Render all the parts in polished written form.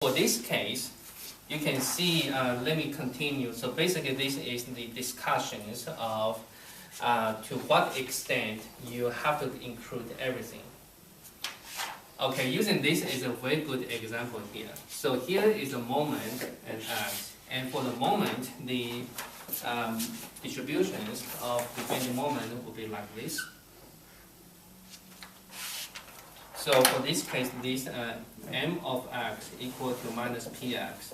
For this case, you can see, let me continue. So basically this is the discussions of to what extent you have to include everything. Okay, using this is a very good example here. So here is a moment and x, and for the moment, the distributions of the bending moment will be like this. So for this case, this m of x equal to minus px.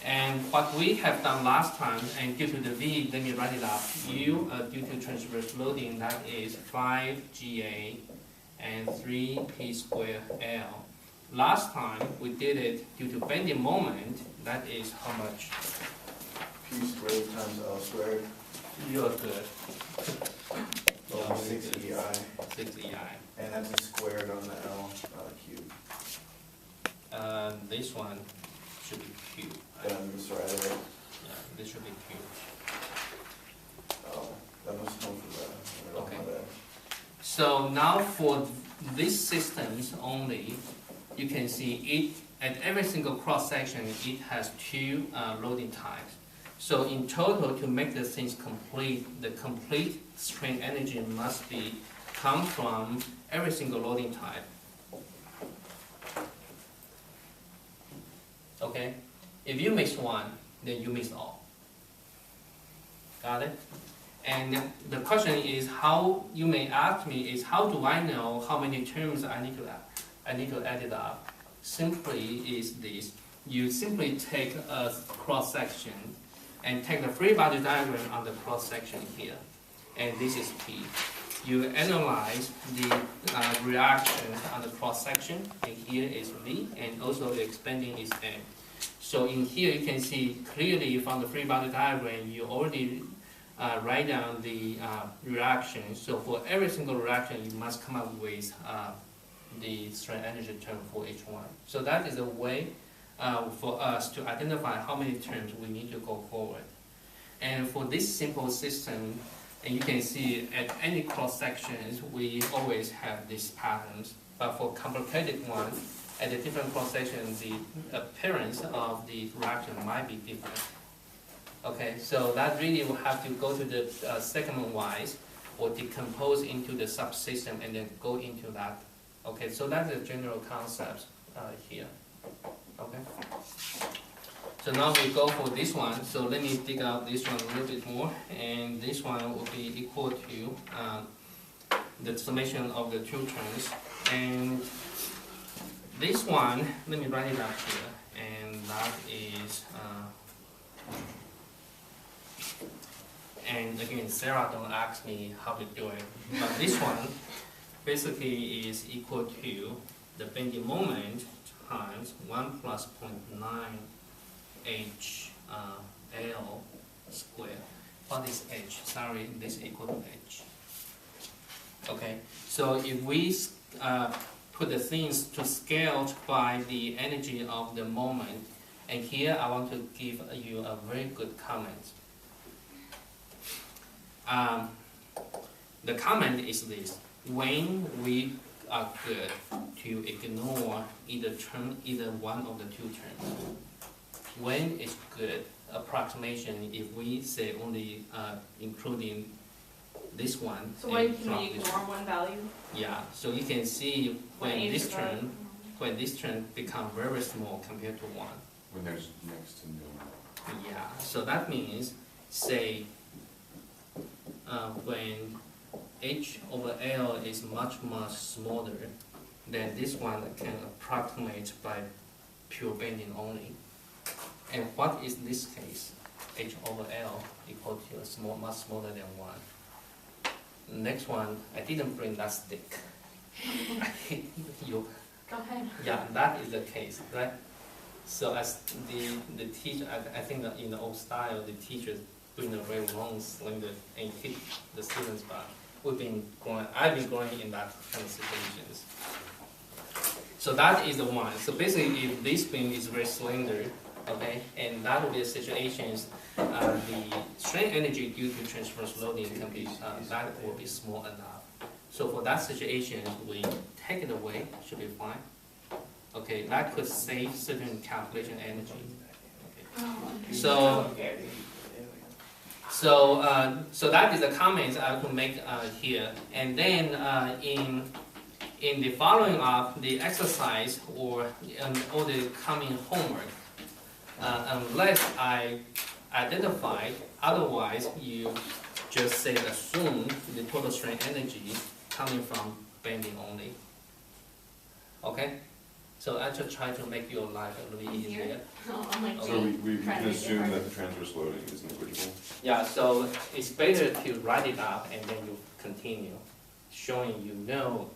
And what we have done last time, and due to the v, let me write it up, u due to transverse loading, that is 5ga and 3p squared L. Last time we did it due to bending moment, that is how much? P squared times L squared. You're good. 6EI. 6EI. And that's a squared on the L cube. This one should be cube. Then I'm just writing it. Yeah, this should be cube. Oh, that must come from that. Okay. So now for these systems only, you can see it at every single cross section it has two loading types. So in total, to make the things complete, the complete strain energy must come from every single loading type. Okay? If you miss one, then you miss all. Got it? And the question is, how you may ask me is, how do I know how many terms I need to add it up? Simply is this: you simply take a cross section and take the free body diagram on the cross section here, and this is P. You analyze the reaction on the cross section, and here is V, and also the expanding is M. So in here you can see clearly from the free body diagram, you already write down the reaction. So for every single reaction, you must come up with the strain energy term for each one. So that is a way for us to identify how many terms we need to go forward. And for this simple system, and you can see at any cross sections, we always have these patterns. But for complicated ones, at the different cross sections, the appearance of the reaction might be different. Okay, so that really will have to go to the segment-wise or decompose into the subsystem and then go into that. Okay, so that's the general concept here. Okay. So now we go for this one. So let me dig out this one a little bit more, and this one will be equal to the summation of the two terms. And this one, let me write it up here, and that is. And again, Sarah, don't ask me how to do it, but this one basically is equal to the bending moment times 1 plus 0.9 h L squared. What is h? Sorry, this equal to h. Okay, so if we put the things to scale by the energy of the moment, and here I want to give you a very good comment. The comment is this: when we are good to ignore either one of the two terms. When it's good approximation, if we say only including this one. So when can we ignore one value? Yeah, so you can see when this term become very small compared to one. When there's next to no. Yeah, so that means, say, when h over L is much smaller, then this one can approximate by pure bending only. And what is this case? H over L equal to much smaller than 1. Next one, I didn't bring that stick. Go ahead. Yeah, that is the case, right? So as the teacher, I think that in the old style, the teachers bring a very long cylinder and hit the students' butt. I've been growing in that kind of situations. So that is the one. So basically, if this beam is very slender, okay, and that will be the situations, the strain energy due to transverse loading can be that will be small enough. So for that situation, we take it away, should be fine. Okay, that could save certain calculation energy. Oh, So that is the comments I could make here. And then in the following up, the exercise or the coming homework, unless I identify, otherwise you just say assume the total strain energy coming from bending only. Okay? So I just try to make your life a little bit easier. Oh, I'm like, So we trying can to assume get that the transverse loading is negligible. Yeah, so it's better to write it up and then you continue, showing you know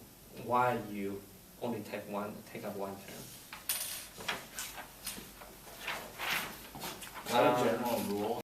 why you only take up one term. Not a general rule,